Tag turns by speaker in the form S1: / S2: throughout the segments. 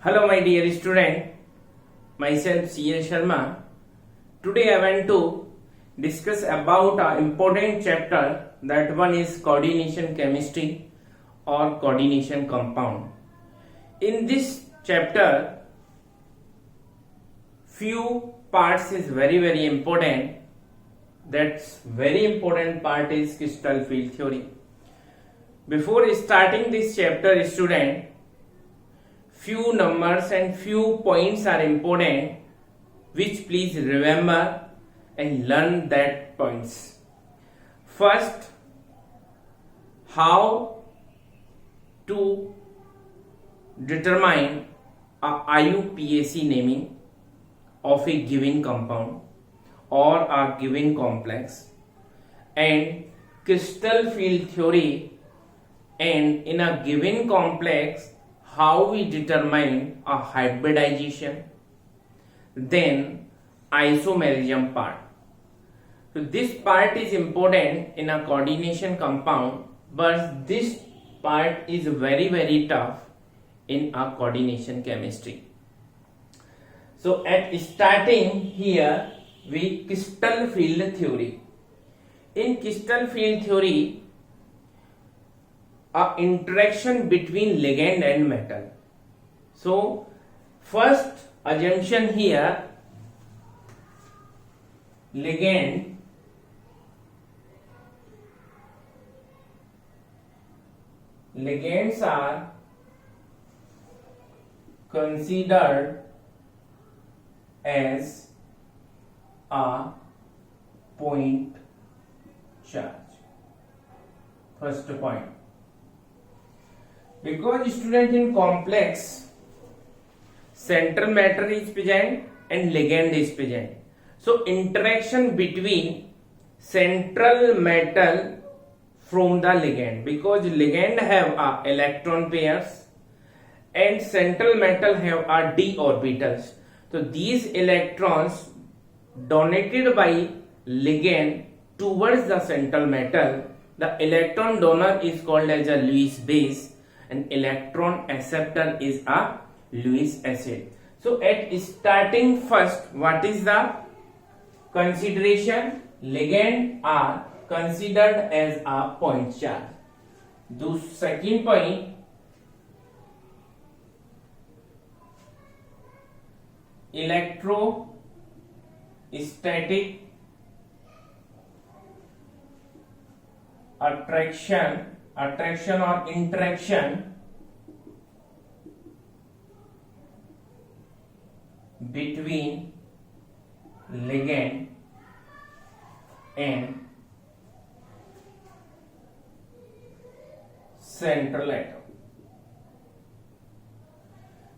S1: Hello my dear student, myself C.A. Sharma. Today I want to discuss about an important chapter, that one is coordination chemistry or coordination compound. In this chapter, few parts is very important. That's very important part is crystal field theory. Before starting this chapter, student, few numbers and few points are important, which please remember and learn that points. First, how to determine a IUPAC naming of a given compound or a given complex, and crystal field theory, and in a given complex how we determine a hybridization, then isomerism part. So this part is important in a coordination compound, but this part is very tough in a coordination chemistry. So at starting here with crystal field theory. In crystal field theory, a interaction between ligand and metal. So first assumption here, ligands are considered as a point charge. First point. Because student, in complex central matter is present and ligand is present, so interaction between central metal from the ligand, because ligand have a electron pairs and central metal have a d orbitals. So these electrons donated by ligand towards the central metal, the electron donor is called as a Lewis base, and electron acceptor is a Lewis acid. So at starting first, what is the consideration? Ligand are considered as a point charge. The second point, electrostatic attraction or interaction between ligand and central atom.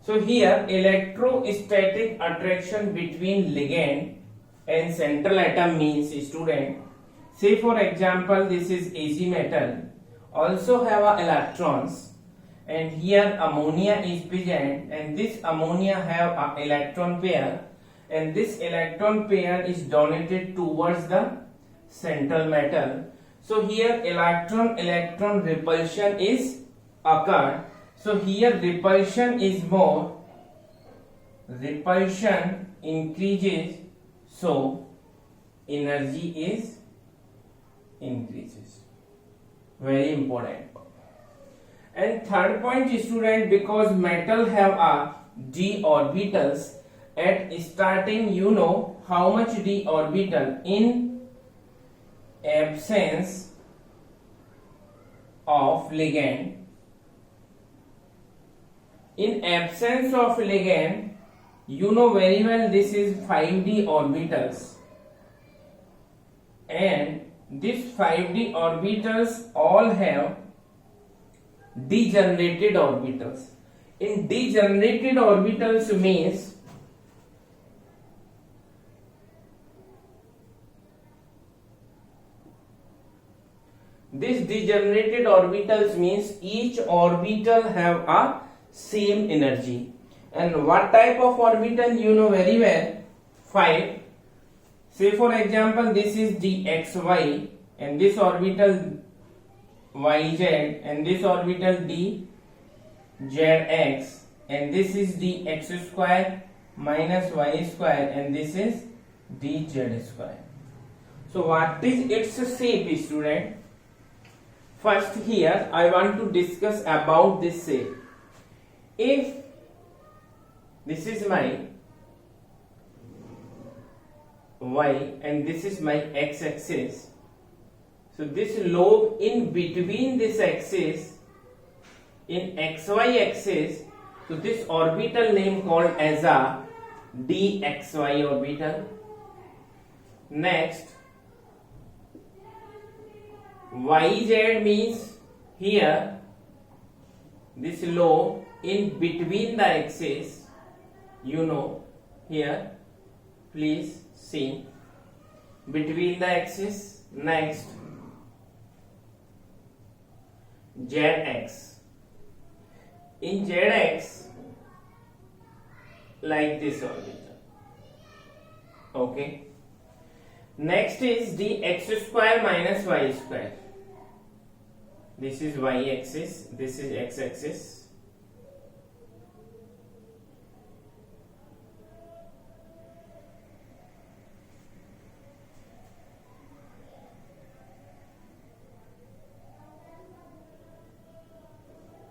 S1: So here electrostatic attraction between ligand and central atom means, student, say for example this is Ag metal, also have a electrons, and here ammonia is present, and this ammonia have a electron pair, and this electron pair is donated towards the central metal. So here electron repulsion is occurred. So here repulsion is more, repulsion increases, so energy is increases. Very important. And third point, student, because metal have a d orbitals, at starting you know how much d orbital in absence of ligand. In absence of ligand, you know very well this is 5d orbitals, and these 5d orbitals all have degenerated orbitals. In degenerated orbitals means each orbital have a same energy. And what type of orbital, you know very well, 5. Say for example this is dxy, and this orbital yz, and this orbital dzx, and this is dx square minus y square, and this is dz square. So what is its shape, student? First here I want to discuss about this shape. If this is my y and this is my x axis, so this lobe in between this axis, in xy axis, so this orbital name called as a dxy orbital. Next, yz means here this lobe in between the axis, here, please see, between the axis. Next, zx. In zx, like this orbital. Okay. Next is dx square minus y square. This is y axis, this is x axis.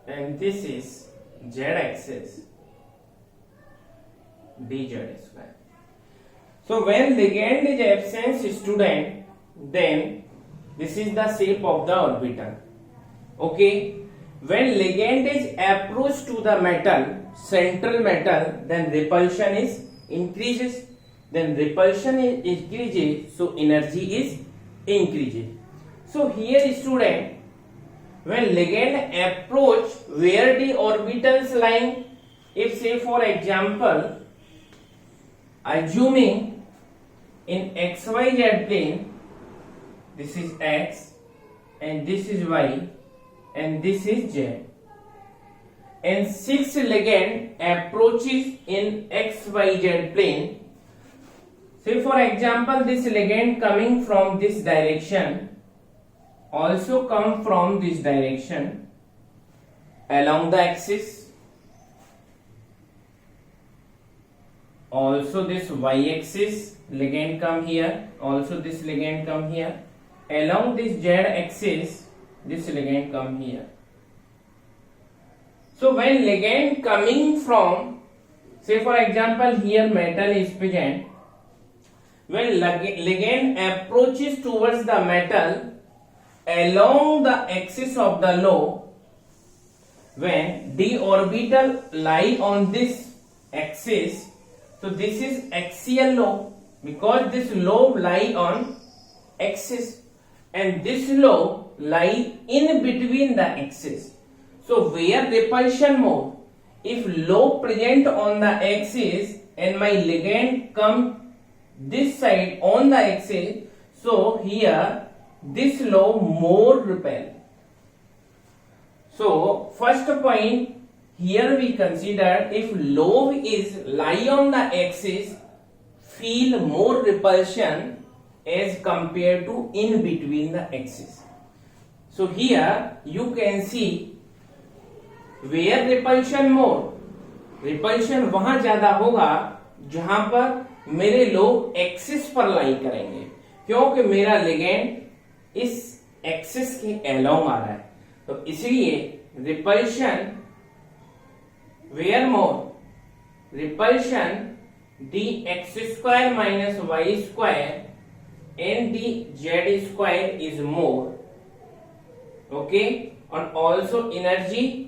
S1: And this is z axis, dz square. So when ligand is absent, student, then this is the shape of the orbital. Okay. When ligand is approached to the metal, central metal, then repulsion is increases. Then repulsion is increases, so energy is increases. So here, student, when ligand approach where the orbitals lying, if say for example, assuming in xyz plane, this is x and this is y and this is z, and 6 ligand approaches in xyz plane. Say for example, this ligand coming from this direction also come from this direction along the axis. Also this y axis ligand come here, also this ligand come here. Along this z axis, this ligand come here. So when ligand coming from, say for example, here metal is present. When ligand approaches towards the metal along the axis of the lobe, when d orbital lie on this axis, so this is axial lobe, because this lobe lie on axis and this lobe lie in between the axis. So where repulsion more? If lobe present on the axis and my ligand come this side on the axis, so here this lobe more repel. So first point here we consider, if lobe is lie on the axis, feel more repulsion as compared to in between the axis. So here you can see where repulsion more, repulsion वहां ज्यादा होगा जहां पर मेरे lobe axis पर लाई करेंगे, क्योंकि मेरा लिगेंड इस एक्सिस के अलोंग आ रहा है. तो इसलिए repulsion were more, repulsion dx square minus y square and dz square is more. Okay, and also energy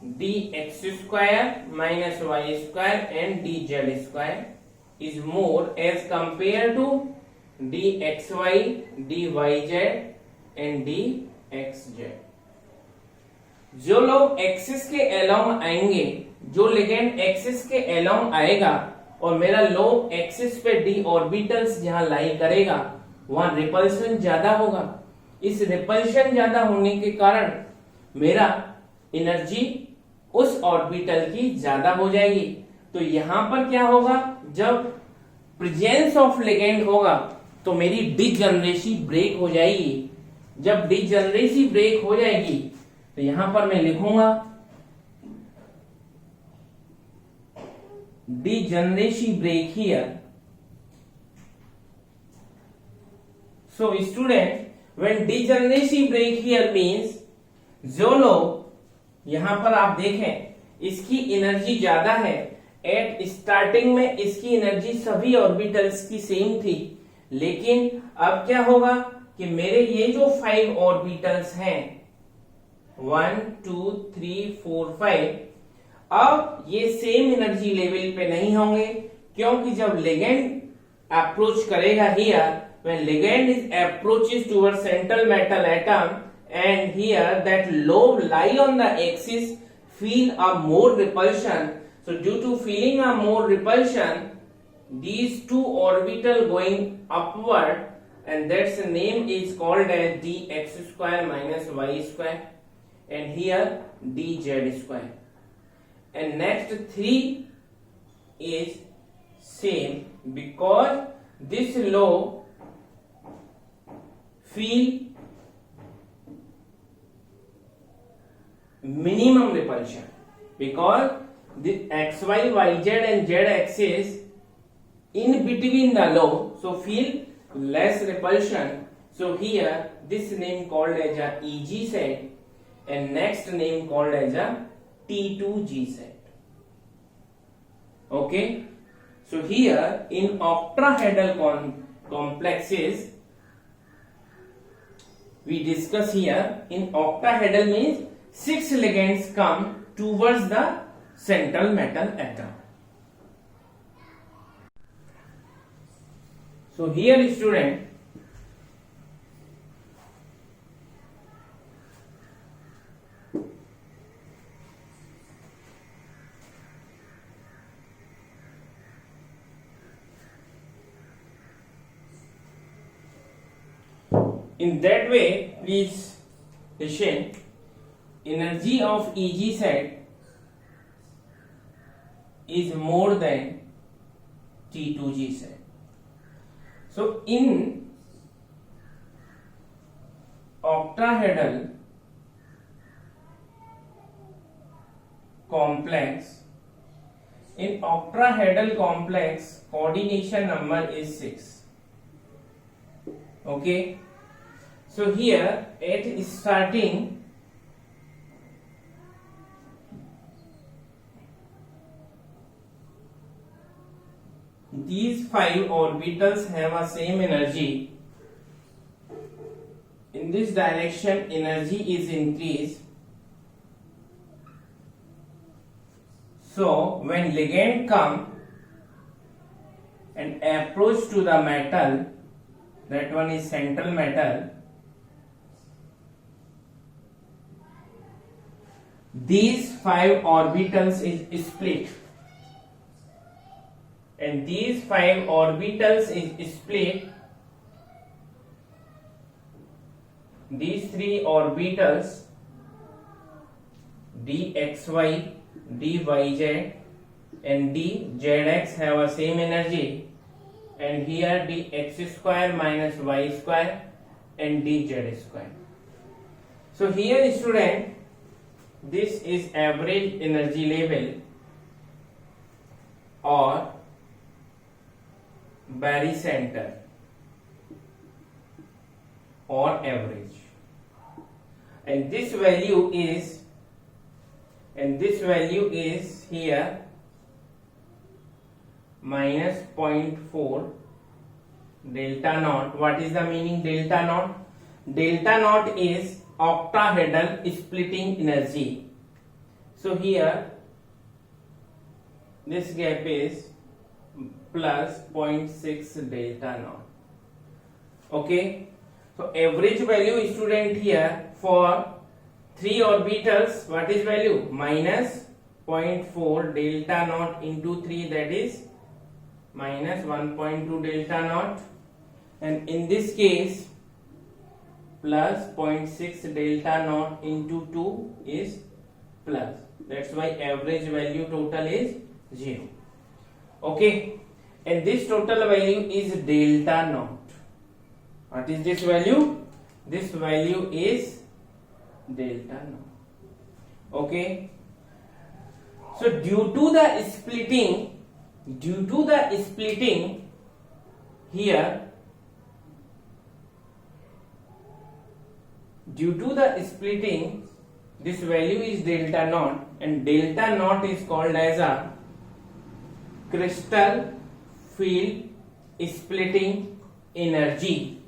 S1: dx square minus y square and dz square is more as compared to dxy, dyz and dxz. जो लोग axis के along आएंगे, जो ligand axis के along आएगा और मेरा lobe axis पे डी ऑर्बिटल्स जहां लाई करेगा, वहां रिपल्शन ज्यादा होगा. इस रिपल्शन ज्यादा होने के कारण मेरा एनर्जी उस ऑर्बिटल की ज्यादा हो जाएगी. तो यहां पर क्या होगा, जब प्रेजेंस ऑफ लिगेंड होगा तो मेरी डिजनरेसी ब्रेक हो जाएगी. जब डिजनरेसी ब्रेक हो जाएगी तो यहां पर मैं लिखूंगा degeneracy break here. So student, when degeneracy break here means जो लोग यहां पर आप देखें इसकी एनर्जी ज्यादा है, एट स्टार्टिंग में इसकी एनर्जी सभी ऑर्बिटल्स की सेम थी, लेकिन अब क्या होगा कि मेरे ये जो 5 ऑर्बिटल्स हैं 1 2 3 4 5, अब ये सेम एनर्जी लेवल पे नहीं होंगे, क्योंकि जब लिगेंड अप्रोच करेगा here, when ligand is approaches towards central metal atom, and here that lobe lie on the axis feel a more repulsion. So due to feeling a more repulsion, these two orbital going upward, and that's the name is called as dx square minus y square, and here dz square. And next 3 is same, because this lobe feel minimum repulsion, because the xy yz and z axis in between the lobe, so feel less repulsion. So here this name called as a EG set, and next name called as a T2G set. Okay, so here in octahedral complexes we discuss here, in octahedral means 6 ligands come towards the central metal atom. So here student, in that way, please listen, energy of EG set is more than T2G set. So in octahedral complex, coordination number is 6. Okay. So here at starting these 5 orbitals have a same energy. In this direction energy is increased. So when ligand come and approach to the metal, that one is central metal, these 5 orbitals is split, and these 5 orbitals is split. These 3 orbitals dxy, dyz and dzx have a same energy, and here dx square minus y square and dz square. So here student, this is average energy level or barycenter or average, and this value is here minus 0.4 delta naught. What is the meaning delta naught? Delta naught is octahedral splitting energy. So here this gap is plus 0.6 delta naught. Okay, so average value student here for 3 orbitals, what is value? Minus 0.4 delta naught into 3, that is minus 1.2 delta naught, and in this case plus 0.6 delta naught into 2 is plus. That's why average value total is 0. Okay, and this total value is delta naught. What is this value? This value is delta naught. Okay. So due to the splitting here, this value is delta naught, and delta naught is called as a crystal field splitting energy.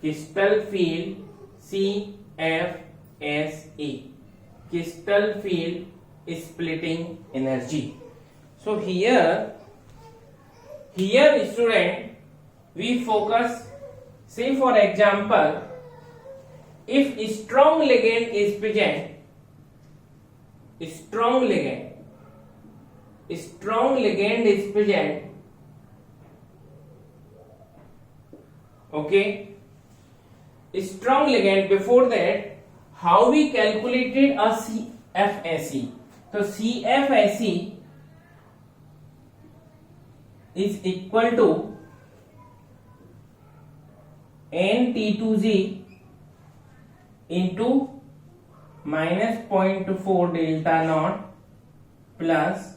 S1: Crystal field CFSE. Crystal field splitting energy. So here student, we focus, say for example, if strong ligand is present, okay, strong ligand, before that, how we calculated a CFSE? So CFSE is equal to N-T2G into minus 0.4 delta naught plus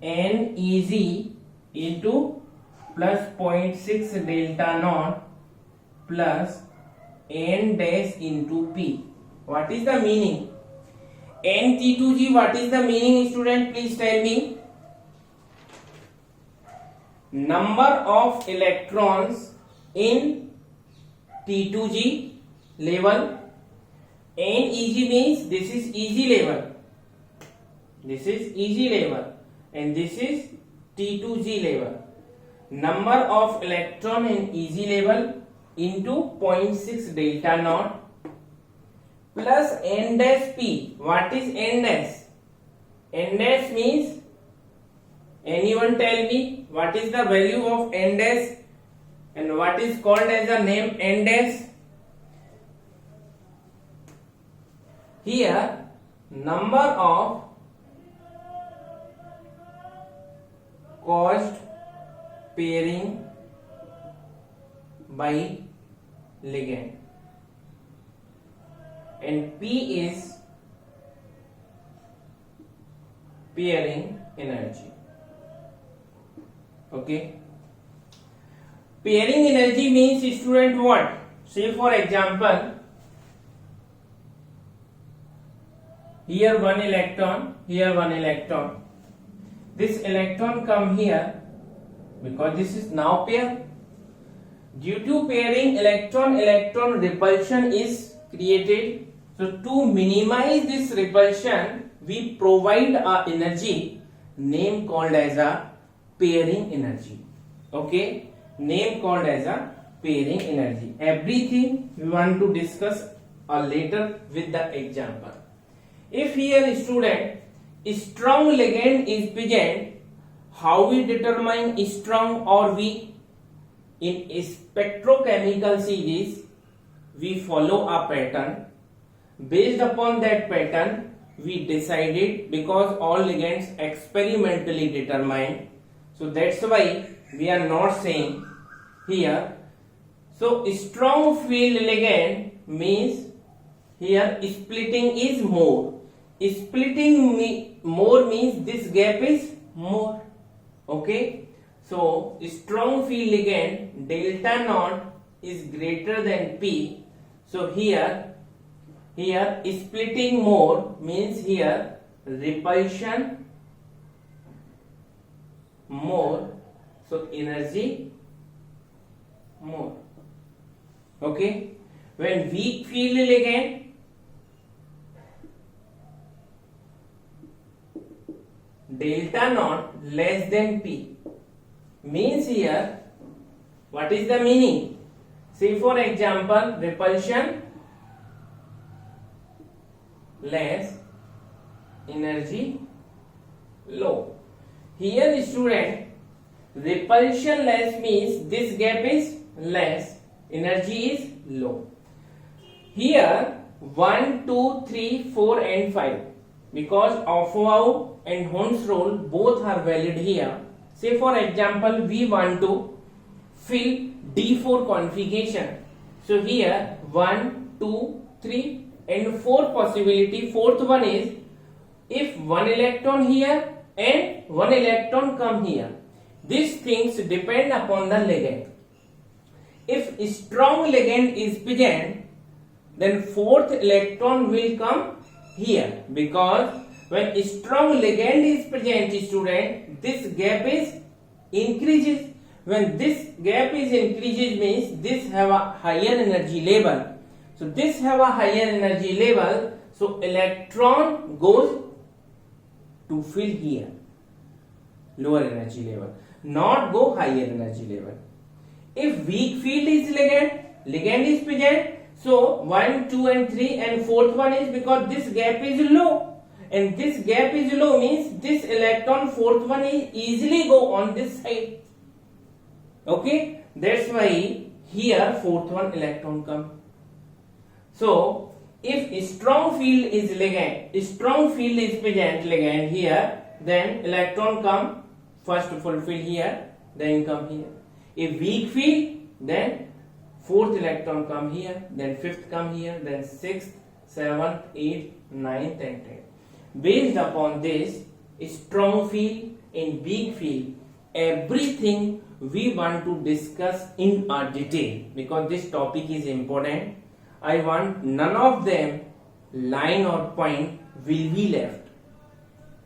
S1: NEG into plus 0.6 delta naught plus N dash into P. What is the meaning? N-T2G, what is the meaning, student? Please tell me. Number of electrons in T2G level. NEG means this is EG level. And this is T2G level. Number of electron in EG level into 0.6 delta naught plus N dash P. What is N dash? N dash means, anyone tell me what is the value of N dash and what is called as a name N dash? Here, number of caused pairing by ligand, and P is pairing energy. Okay. Pairing energy means, student, what? Say for example, here one electron, here one electron. This electron come here because this is now pair. Due to pairing, electron repulsion is created. So to minimize this repulsion, we provide a energy name called as a pairing energy. Okay, name called as a pairing energy. Everything we want to discuss later with the example. If here, student, strong ligand is present, how we determine strong or weak? In a spectrochemical series, we follow a pattern. Based upon that pattern, we decided, because all ligands experimentally determined, so that's why we are not saying here. So strong field ligand means here splitting is more. Splitting more means this gap is more. Okay. So strong field ligand delta naught is greater than P. So here splitting more means here repulsion more, so energy more. Okay. When weak field ligand, delta naught less than P. Means here, what is the meaning? Say for example, repulsion less, energy low. Here, student, repulsion less means this gap is less, energy is low. Here 1, 2, 3, 4 and 5, because Aufbau and Hund's rule both are valid here. Say for example, we want to fill D4 configuration. So here 1, 2, 3, And fourth one is if one electron here and one electron come here. These things depend upon the ligand. If strong ligand is present, then fourth electron will come here, because when strong ligand is present, student, this gap is increases. When this gap is increases means this have a higher energy level. So this have a higher energy level, so electron goes to fill here, lower energy level, not go higher energy level. If weak field is ligand is present, so 1, 2 and 3 and fourth one is because this gap is low, and this gap is low means this electron fourth one is easily go on this side. Okay, that's why here fourth one electron come. So if strong field is present ligand here, then electron come first fulfill here, then come here. If weak field, then fourth electron come here, then fifth come here, then sixth, seventh, eighth, ninth and 10th. Based upon this strong field and weak field, everything we want to discuss in a detail, because this topic is important. I want none of them line or point will be left.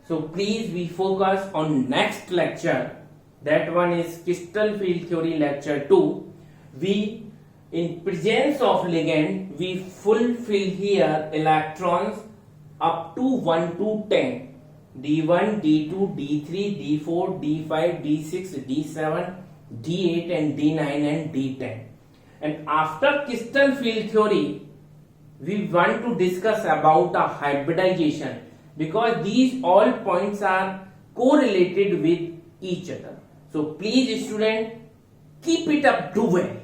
S1: So please we focus on next lecture. That one is crystal field theory lecture 2. We in presence of ligand we fulfill here electrons up to 1 to 10. D1, D2, D3, D4, D5, D6, D7, D8 and D9 and D10. And after crystal field theory, we want to discuss about a hybridization, because these all points are correlated with each other. So please student, keep it up, do well.